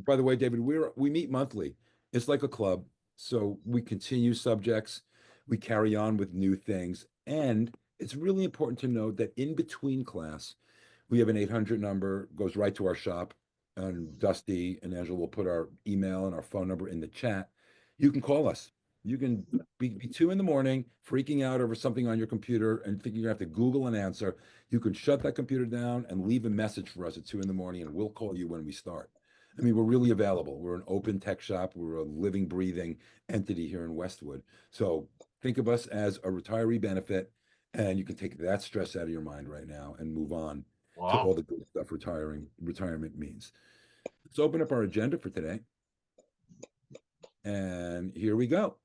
By the way, David, we meet monthly. It's like a club. So we continue subjects, we carry on with new things. And it's really important to note that in between class, we have an 800 number, goes right to our shop. And Dusty and Angela will put our email and our phone number in the chat. You can call us. You can be 2 in the morning, freaking out over something on your computer and thinking you have to Google an answer. You can shut that computer down and leave a message for us at 2 in the morning, and we'll call you when we start. I mean, we're really available. We're an open tech shop. We're a living, breathing entity here in Westwood. So think of us as a retiree benefit, and you can take that stress out of your mind right now and move on to all Wow. the good stuff retirement means. Let's open up our agenda for today. And here we go.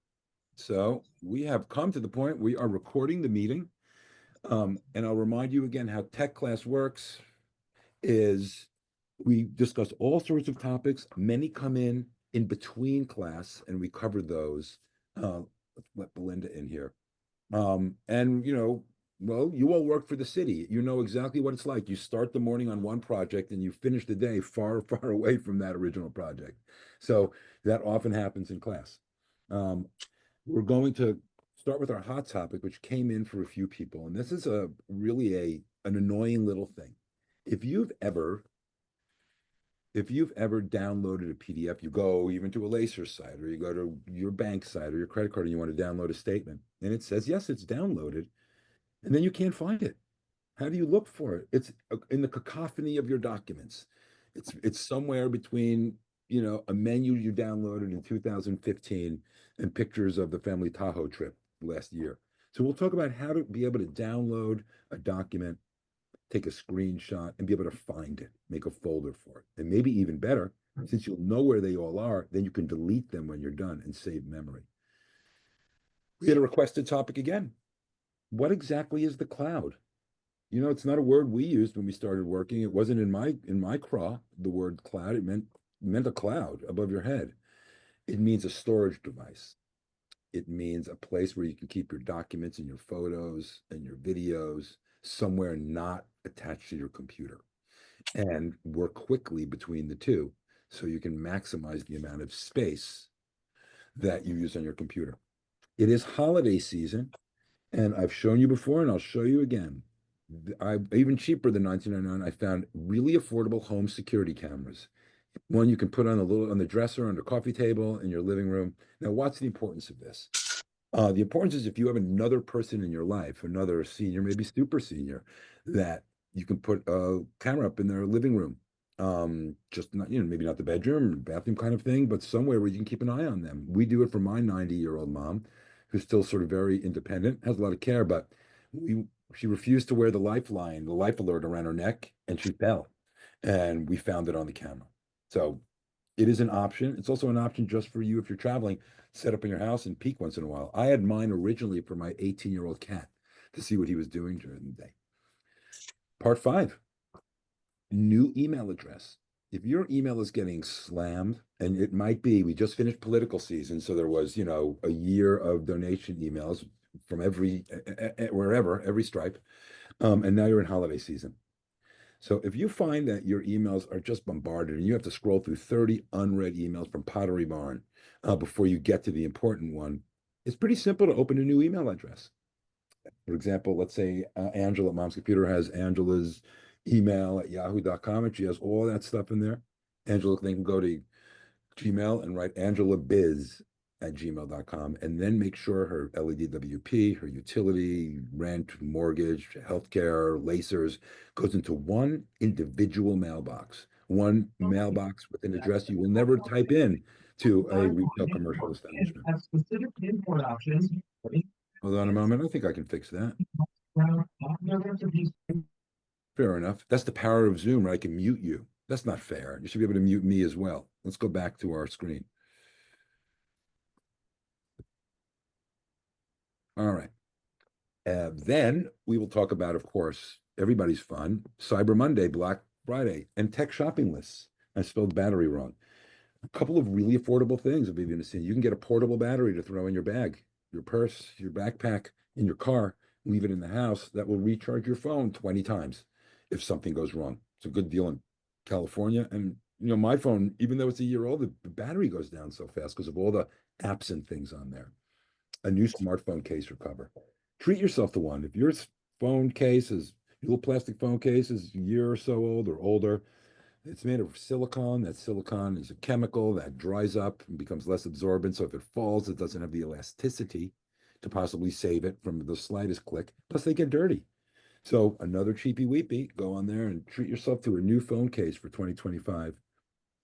So we have come to the point we are recording the meeting. And I'll remind you again how tech class works is we discuss all sorts of topics. Many come in between class, and we cover those. Let's let Belinda in here. And well, you all work for the city. You know exactly what it's like. You start the morning on one project and you finish the day far, far away from that original project. So that often happens in class. Um, we're going to start with our hot topic, which came in for a few people, and this is a really an annoying little thing. If you've ever if you've ever downloaded a PDF, you go even to a Lacer site or you go to your bank site or your credit card and you want to download a statement, and it says, yes, it's downloaded, and then you can't find it. How do you look for it? It's in the cacophony of your documents. It's somewhere between, a menu you downloaded in 2015 and pictures of the family Tahoe trip last year. So we'll talk about how to be able to download a document, take a screenshot, and be able to find it, make a folder for it. And maybe even better, since you'll know where they all are, then you can delete them when you're done and save memory. We had a requested topic again. What exactly is the cloud? It's not a word we used when we started working. It wasn't in my craw, the word cloud. It meant a cloud above your head. It means a storage device. It means a place where you can keep your documents and your photos and your videos somewhere not attached to your computer and work quickly between the two so you can maximize the amount of space that you use on your computer. It is holiday season, and I've shown you before and I'll show you again. I even cheaper than 1999. I found really affordable home security cameras. One you can put on the dresser, on the coffee table, in your living room. Now, what's the importance of this? The importance is if you have another person in your life, another senior, maybe super senior, that you can put a camera up in their living room. Just not, maybe not the bedroom, bathroom kind of thing, but somewhere where you can keep an eye on them. We do it for my 90-year-old mom, who's still sort of very independent, has a lot of care, but we she refused to wear the lifeline, the life alert around her neck, and she fell. And we found it on the camera. So it is an option. It's also an option just for you if you're traveling, set up in your house and peek once in a while. I had mine originally for my 18-year-old cat to see what he was doing during the day. Part five, new email address. If your email is getting slammed, and it might be, we just finished political season, so there was, a year of donation emails from wherever, every stripe, and now you're in holiday season. So if you find that your emails are just bombarded and you have to scroll through 30 unread emails from Pottery Barn before you get to the important one, it's pretty simple to open a new email address. For example, let's say Angela at Mom's Computer has Angela's email at yahoo.com and she has all that stuff in there. Angela then can go to Gmail and write Angela Biz at gmail.com and then make sure her LEDWP, her utility, rent, mortgage, healthcare, lacers goes into one individual mailbox, one mailbox with an address you will never type in to a retail commercial establishment. Have specific import options. Hold on a moment. I think I can fix that. Fair enough. That's the power of Zoom, right? I can mute you. That's not fair. You should be able to mute me as well. Let's go back to our screen. All right. Then we will talk about, of course, everybody's fun, Cyber Monday, Black Friday, and tech shopping lists. I spelled battery wrong. A couple of really affordable things that we've been seeing. You can get a portable battery to throw in your bag, your purse, your backpack, in your car, leave it in the house. That will recharge your phone 20 times if something goes wrong. It's a good deal in California and my phone, even though it's a year old, the battery goes down so fast because of all the apps and things on there. A new smartphone case or cover. Treat yourself to one. If your phone case is your little plastic phone case is a year or so old or older, it's made of silicone. That silicone is a chemical that dries up and becomes less absorbent. So if it falls, it doesn't have the elasticity to possibly save it from the slightest click. Plus, they get dirty. So another cheapy weepy, go on there and treat yourself to a new phone case for 2025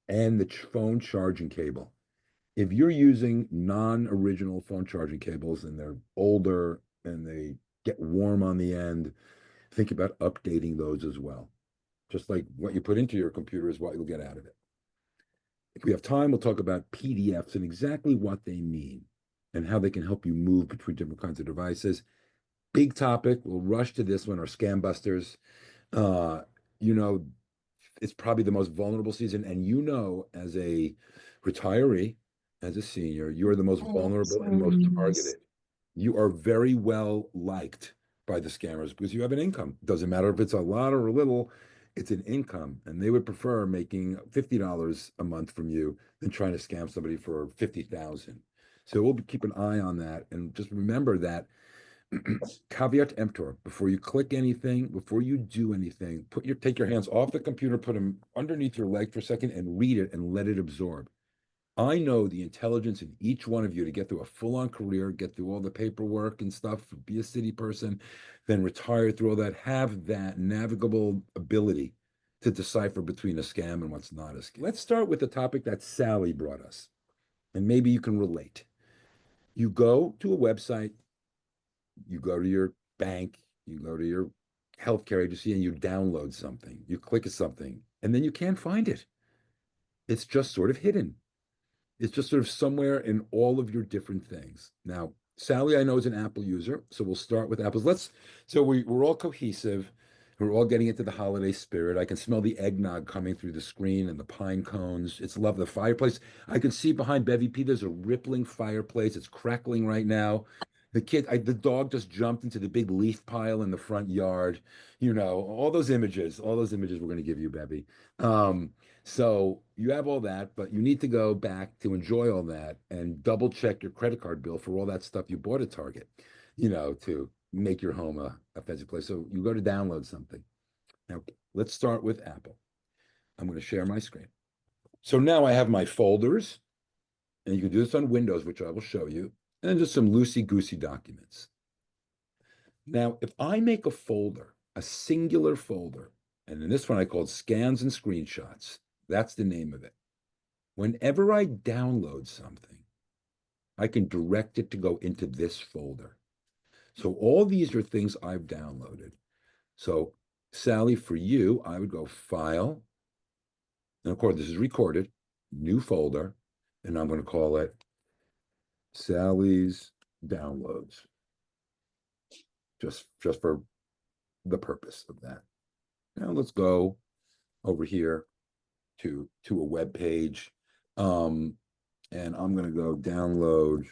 and the phone charging cable. If you're using non-original phone charging cables and they're older and they get warm on the end, think about updating those as well. Just like what you put into your computer is what you'll get out of it. If we have time, we'll talk about PDFs and exactly what they mean and how they can help you move between different kinds of devices. Big topic. We'll rush to this one, our scam busters. Uh, you know, it's probably the most vulnerable season. And as a retiree, as a senior, you are the most vulnerable and most targeted. You are very well liked by the scammers because you have an income. Doesn't matter if it's a lot or a little, it's an income. And they would prefer making $50 a month from you than trying to scam somebody for 50,000. So we'll keep an eye on that. And just remember that caveat emptor, before you click anything, before you do anything, take your hands off the computer, put them underneath your leg for a second and read it and let it absorb. I know the intelligence in each one of you to get through a full-on career, get through all the paperwork and stuff, be a city person, then retire through all that, have that navigable ability to decipher between a scam and what's not a scam. Let's start with the topic that Sally brought us, and maybe you can relate. You go to a website, you go to your bank, you go to your healthcare agency, and you download something. You click something, and then you can't find it. It's just sort of hidden. It's just sort of somewhere in all of your different things. Now, Sally, I know, is an Apple user, so we'll start with apples. We're all cohesive. We're all getting into the holiday spirit. I can smell the eggnog coming through the screen and the pine cones. It's love the fireplace. I can see behind Bevy P, there's a rippling fireplace. It's crackling right now. The dog just jumped into the big leaf pile in the front yard. All those images we're going to give you, Bevy. So you have all that, but you need to go back to enjoy all that and double check your credit card bill for all that stuff you bought at Target, to make your home a fancy place. So you go to download something. Now, let's start with Apple. I'm going to share my screen. So now I have my folders, and you can do this on Windows, which I will show you, and just some loosey-goosey documents. Now, if I make a folder, a singular folder, and in this one I called scans and screenshots, that's the name of it. Whenever I download something, I can direct it to go into this folder. So all these are things I've downloaded. So Sally, for you, I would go File, and of course this is recorded, New Folder, and I'm going to call it Sally's Downloads, just for the purpose of that. Now let's go over here to a web page, and I'm going to go download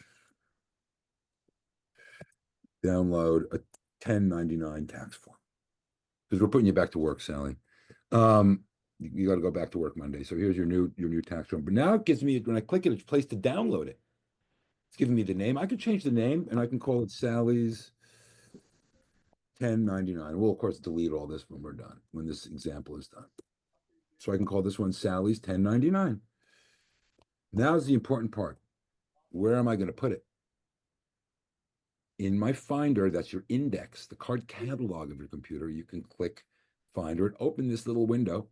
a 1099 tax form because we're putting you back to work, Sally. You got to go back to work Monday. So here's your new tax form. But now it gives me, when I click it, it's a place to download it. It's giving me the name. I could change the name and I can call it Sally's 1099. We'll of course delete all this when we're done, when this example is done. So I can call this one Sally's 1099. Now's the important part. Where am I going to put it? In my Finder, that's your index, the card catalog of your computer. You can click Finder and open this little window.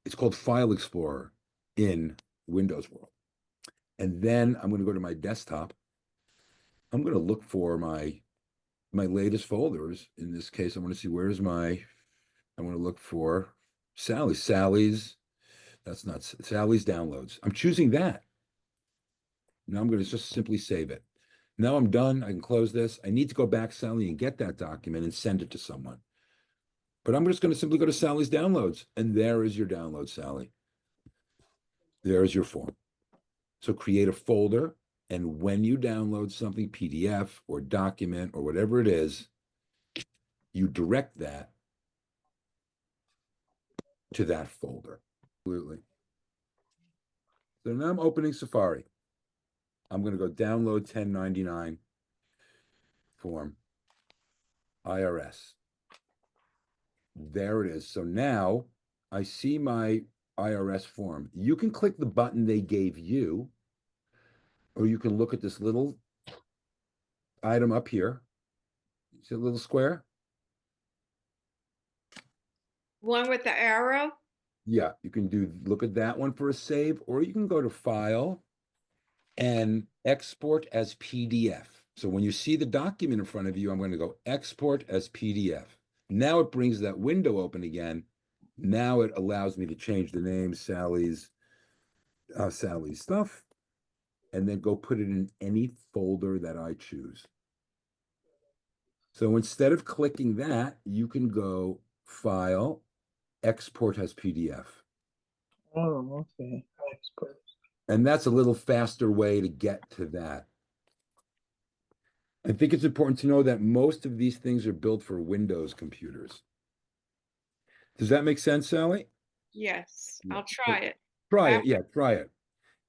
It's called File Explorer in Windows World. And then I'm going to go to my desktop. I'm going to look for my latest folders. In this case, I want to see I want to look for Sally's. That's not Sally's Downloads. I'm choosing that. Now I'm going to just simply save it. Now I'm done. I can close this. I need to go back, Sally, and get that document and send it to someone. But I'm just going to simply go to Sally's Downloads, and there is your download, Sally. There is your form. So create a folder, and when you download something, PDF or document or whatever it is, you direct that to that folder. Absolutely. So now I'm opening Safari. I'm going to go download 1099 form, IRS. There it is. So now I see my IRS form. You can click the button they gave you, or you can look at this little item up here. See a little square? One with the arrow? Yeah, you can look at that one for a save, or you can go to File and Export as PDF. So when you see the document in front of you, I'm going to go Export as PDF. Now it brings that window open again. Now it allows me to change the name, Sally's stuff, and then go put it in any folder that I choose. So instead of clicking that, you can go File, Export as PDF. Oh, okay. Expert. And that's a little faster way to get to that. I think it's important to know that most of these things are built for Windows computers. Does that make sense, Sally? Yes, Yeah. I'll try it. Try it. Yeah, try it.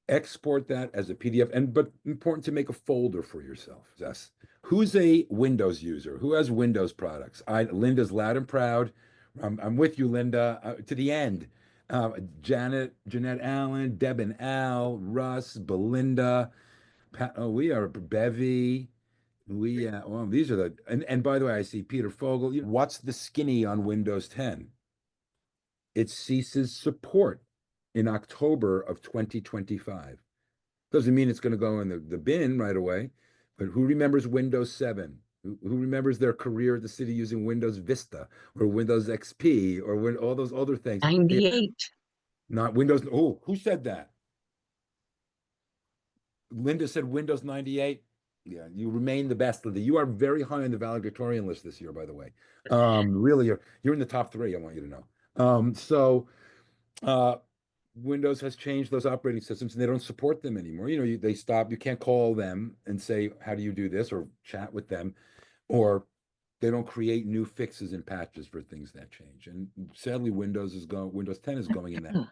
Export that as a PDF, but important to make a folder for yourself. Yes. Who's a Windows user? Who has Windows products? Linda's loud and proud. I'm with you, Linda, to the end. Jeanette Allen, Deb and Al, Russ, Belinda, we are Bevy. Well, these are and by the way, I see Peter Fogel. What's the skinny on Windows 10? It ceases support in October of 2025. Doesn't mean it's going to go in the bin right away, but who remembers Windows 7? Who remembers their career at the city using Windows Vista or Windows XP or all those other things? 98. Not Windows. Oh, who said that? Linda said Windows 98. Yeah, you remain the best of the. You are very high on the valedictorian list this year, by the way. Really, you're in the top 3. I want you to know. Windows has changed those operating systems, and they don't support them anymore. They stop. You can't call them and say, "How do you do this?" or chat with them, or they don't create new fixes and patches for things that change. And sadly, Windows 10 is going in that.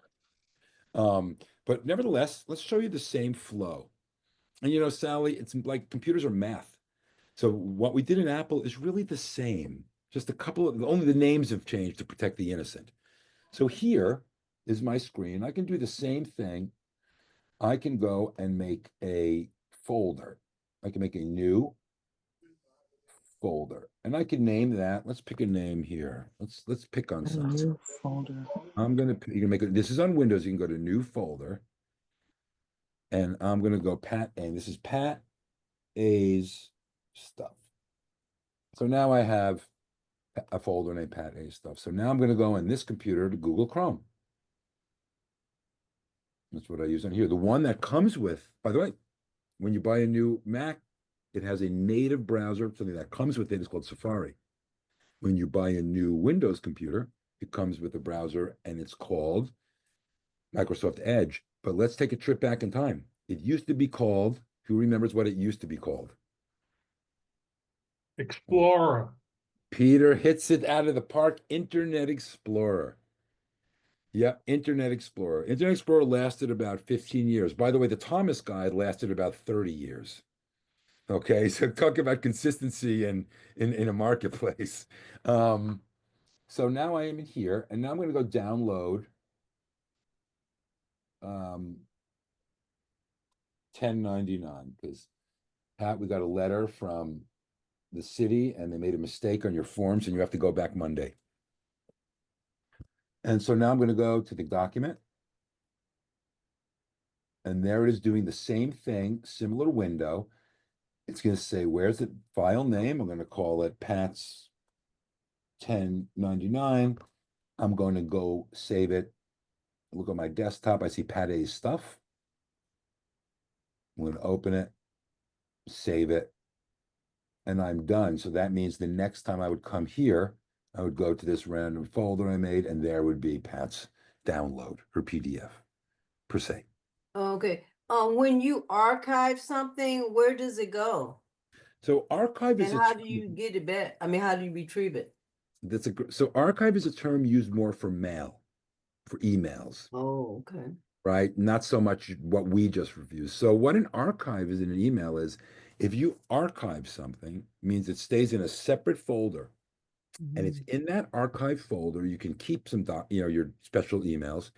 But nevertheless, let's show you the same flow. And Sally, it's like computers are math. So what we did in Apple is really the same. Just only the names have changed to protect the innocent. So here is my screen. I can do the same thing. I can go and make a folder. I can make a new folder. And I can name that. Let's pick a name here. Let's pick on A something. new folder. You can make it. This is on Windows. You can go to new folder. And I'm gonna go Pat A. This is Pat A's stuff. So now I have a folder named Pat A stuff. So now I'm going to go in this computer to Google Chrome. That's what I use on here. The one that comes with, by the way, when you buy a new Mac, it has a native browser, something that comes with it is called Safari. When you buy a new Windows computer, it comes with a browser and it's called Microsoft Edge. But let's take a trip back in time. It used to be called, who remembers what it used to be called? Explorer. Peter hits it out of the park. Internet Explorer. Yep, Internet Explorer. Internet Explorer lasted about 15 years. By the way, the Thomas Guide lasted about 30 years. Okay, so talk about consistency in a marketplace. So now I am in here, and now I'm going to go download 1099 because Pat, we got a letter from the city and they made a mistake on your forms and you have to go back Monday. And so now I'm going to go to the document. And there it is doing the same thing, similar window. It's going to say, where's the file name? I'm going to call it Pat's 1099. I'm going to go save it. Look at my desktop. I see Pat A's stuff. I'm going to open it, save it, and I'm done. So that means the next time I would come here, I would go to this random folder I made, and there would be Pat's download, her PDF, per se. Okay. When you archive something, where does it go? So archive is And how do you get it back? I mean, how do you retrieve it? so archive is a term used more for mail, for emails, Oh, okay. right? Not so much what we just reviewed. So what an archive is in an email is if you archive something, means it stays in a separate folder. And it's in that archive folder, you can keep some your special emails.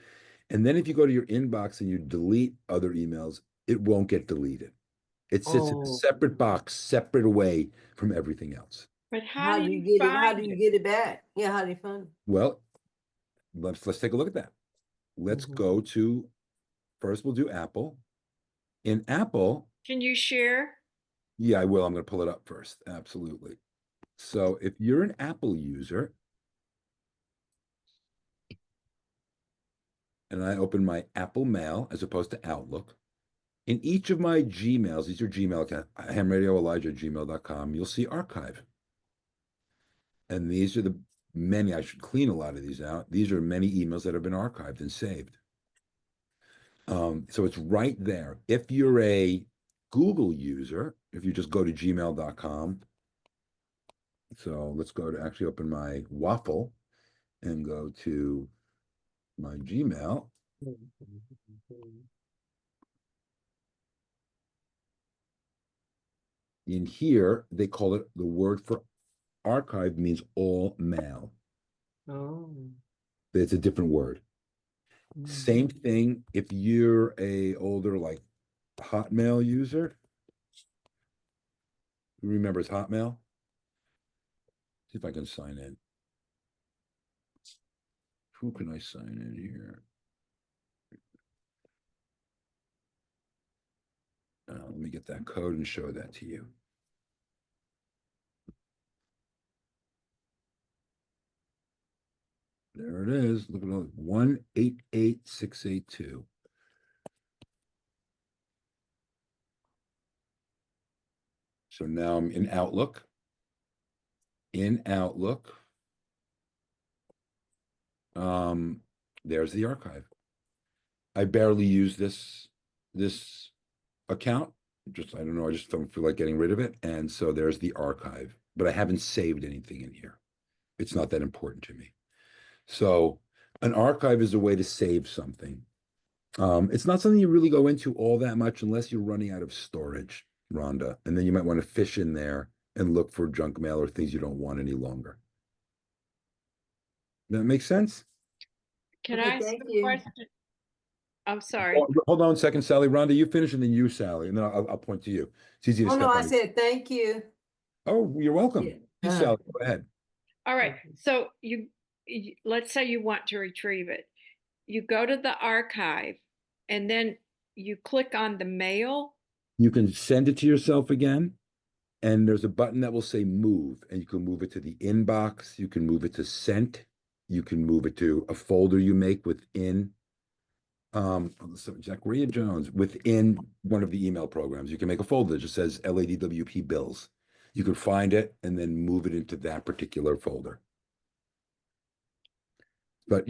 And then if you go to your inbox and you delete other emails, it won't get deleted. It sits in a Oh. separate box, separate away from everything else. But How do you get it? How find do you it? get it back? Yeah, how do you find it? Well, let's take a look at that. Let's Mhm. go to, first we'll do Apple. In Apple, Can you share? yeah, I will. I'm going to pull it up first. Absolutely. So if you're an Apple user, and I open my Apple Mail as opposed to Outlook, in each of my Gmails, these are Gmail accounts, hamradioelijah@gmail.com, you'll see archive. And these are the many, I should clean a lot of these out. These are many emails that have been archived and saved. So it's right there. If you're a Google user, if you just go to gmail.com, so let's go to actually open my Waffle and go to my Gmail. In here, they call it, the word for archive means all mail. Oh. It's a different word. Same thing if you're a older like Hotmail user. Who remembers Hotmail? See if I can sign in. Who can I sign in here? Let me get that code and show that to you. There it is. Look at all 188682. So now I'm in Outlook. In Outlook, there's the archive. I barely use this account. Just, I don't know, I just don't feel like getting rid of it. And so there's the archive, but I haven't saved anything in here. It's not that important to me. So an archive is a way to save something. It's not something you really go into all that much unless you're running out of storage, Rhonda. And then you might want to fish in there and look for junk mail or things you don't want any longer. That makes sense? Can Okay, I ask thank a you. question? I'm sorry. Hold on a second, Sally. Rhonda, you finish and then you, Sally, and then I'll point to you. It's easy to Oh, step no, I on. said thank you. Oh, you're welcome. Yeah. You, Sally, go ahead. All right. Okay. So let's say you want to retrieve it. You go to the archive and then you click on the mail. You can send it to yourself again, and there's a button that will say move, and you can move it to the inbox, you can move it to sent, you can move it to a folder you make within so Zachariah Jones, within one of the email programs. You can make a folder that just says LADWP bills. You can find it and then move it into that particular folder. But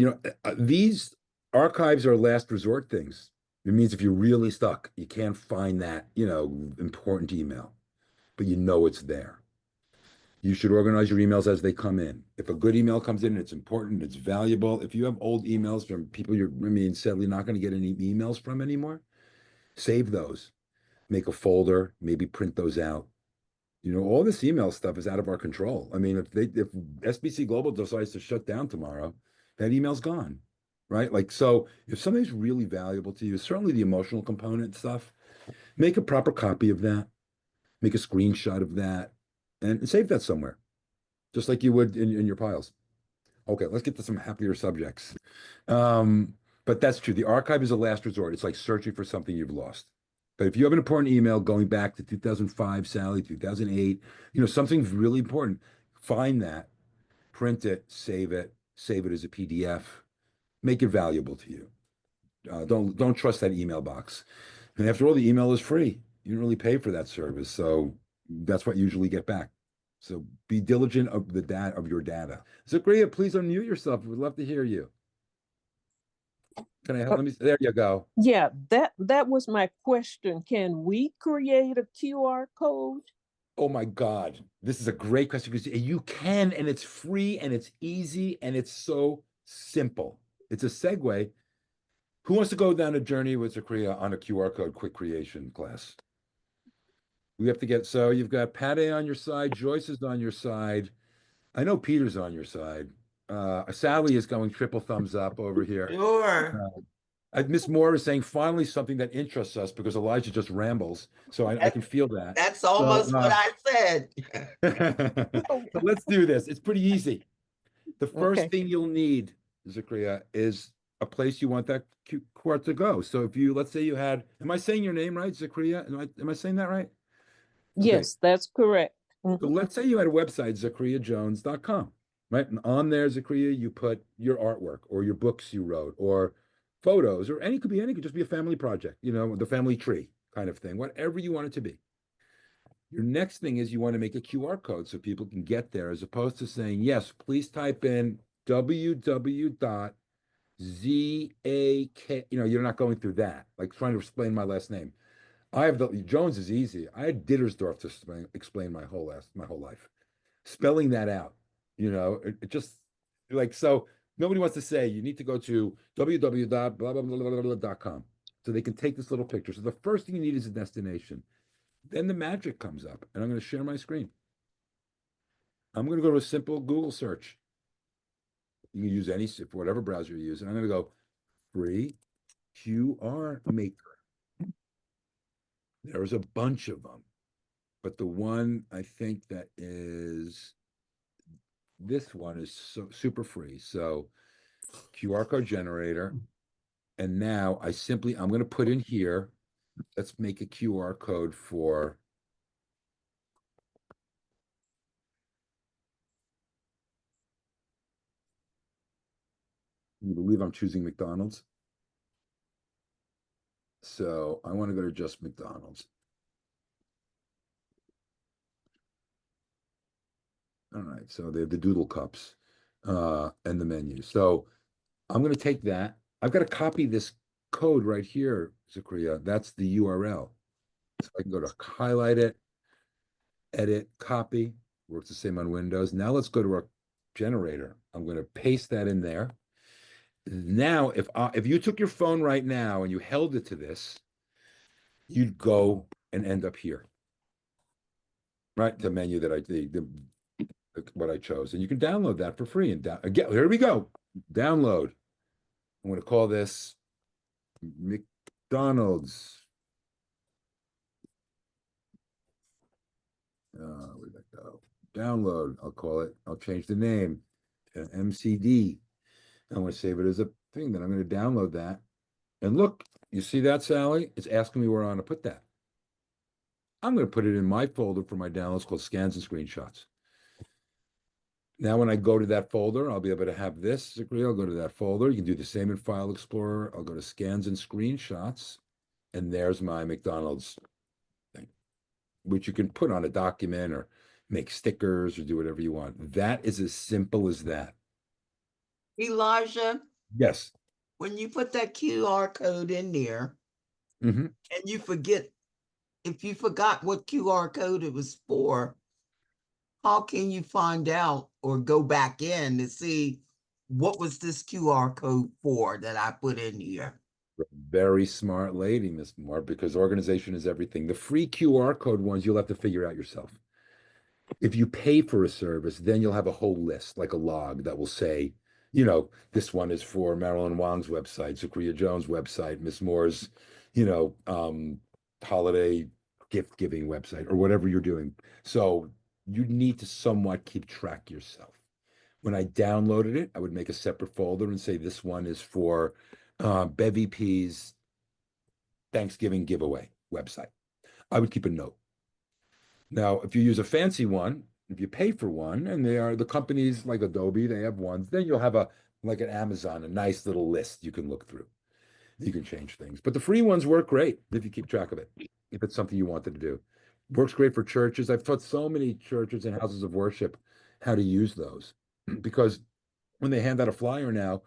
these archives are last resort things. It means if you're really stuck, you can't find that, important email, but you know it's there. You should organize your emails as they come in. If a good email comes in, it's important, it's valuable. If you have old emails from people sadly not going to get any emails from anymore, save those. Make a folder, maybe print those out. All this email stuff is out of our control. I mean, if SBC Global decides to shut down tomorrow, that email's gone, right? Like, so if something's really valuable to you, certainly the emotional component stuff, make a proper copy of that, make a screenshot of that, and save that somewhere, just like you would in your piles. Okay, let's get to some happier subjects. But that's true. The archive is a last resort. It's like searching for something you've lost. But if you have an important email going back to 2005, Sally, 2008, something's really important, find that, print it, save it as a PDF, make it valuable to you. Don't trust that email box. And after all, the email is free. You don't really pay for that service. So that's what you usually get back. So be diligent of your data. Zachariah, please unmute yourself. We'd love to hear you. Can I help? There you go. Yeah, that was my question. Can we create a QR code? Oh my God. This is a great question because you can, and it's free and it's easy and it's so simple. It's a segue. Who wants to go down a journey with Zakria on a QR code quick creation class? We have to get, so you've got Patty on your side, Joyce is on your side. I know Peter's on your side. Sally is going triple thumbs up over here. Sure. Miss Moore is saying finally something that interests us because Elijah just rambles. So I can feel that. That's almost what I said. So let's do this. It's pretty easy. The first Okay. thing you'll need, Zakria, is a place you want that QR to go. So if you, let's say you had, am I saying your name right, Zakria? Am I saying that right? Okay. Yes, that's correct. So Mhm. let's say you had a website, zakriajones.com, right? And on there, Zakria, you put your artwork or your books you wrote or photos or any, could be any, could just be a family project, you know, the family tree kind of thing, whatever you want it to be. Your next thing is you want to make a QR code so people can get there as opposed to saying, yes, please type in www.zak, you know, you're not going through that, like trying to explain my last name. I have the Jones is easy. I had Dittersdorf to explain my whole life. Spelling that out, you know, it just like so nobody wants to say you need to go to www.com so they can take this little picture. So the first thing you need is a destination. Then the magic comes up, and I'm going to share my screen. I'm going to go to a simple Google search. You can use any whatever browser you use, and I'm going to go free QR maker. There's a bunch of them, but the one I think that is this one is so super free. So QR code generator. And now I'm going to put in here, let's make a QR code for you believe I'm choosing McDonald's? So I want to go to just McDonald's. All right, so they have the doodle cups and the menu. So I'm going to take that. I've got to copy this code right here, Zakria. That's the URL. So I can go to highlight it, edit, copy. Works the same on Windows. Now let's go to our generator. I'm going to paste that in there. Now, if you took your phone right now and you held it to this, you'd go and end up here, right? The menu that what I chose, and you can download that for free. And again, here we go. Download. I'm going to call this McDonald's. Where'd that go? Download. I'll call it. I'll change the name to MCD. I'm going to save it as a thing. Then I'm going to download that. And look, you see that, Sally? It's asking me where I want to put that. I'm going to put it in my folder for my downloads called Scans and Screenshots. Now, when I go to that folder, I'll be able to have this. I'll go to that folder. You can do the same in File Explorer. I'll go to Scans and Screenshots. And there's my McDonald's thing, which you can put on a document or make stickers or do whatever you want. That is as simple as that. Elijah, Yes. when you put that QR code in there Mm-hmm. and you forget, if you forgot what QR code it was for, how can you find out or go back in to see what was this QR code for that I put in here? Very smart lady, Miss Moore, because organization is everything. The free QR code ones you'll have to figure out yourself. If you pay for a service, then you'll have a whole list, like a log that will say, you know, this one is for Marilyn Wong's website, Zakria Jones' website, Miss Moore's, you know, holiday gift giving website or whatever you're doing. So you need to somewhat keep track yourself. When I downloaded it, I would make a separate folder and say this one is for Bevy P's Thanksgiving giveaway website. I would keep a note. Now, if you use a fancy one, if you pay for one, and they are the companies like Adobe, they have ones, then you'll have like an Amazon, a nice little list you can look through. You can change things. But the free ones work great if you keep track of it, if it's something you wanted to do. Works great for churches. I've taught so many churches and houses of worship how to use those because when they hand out a flyer now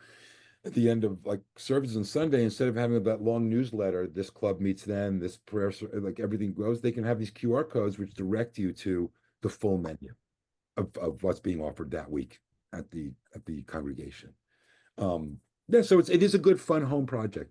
at the end of like services on Sunday, instead of having that long newsletter, this club meets then, this prayer, like everything goes, they can have these QR codes which direct you to the full menu of what's being offered that week at the congregation. Yeah, so it is a good fun home project.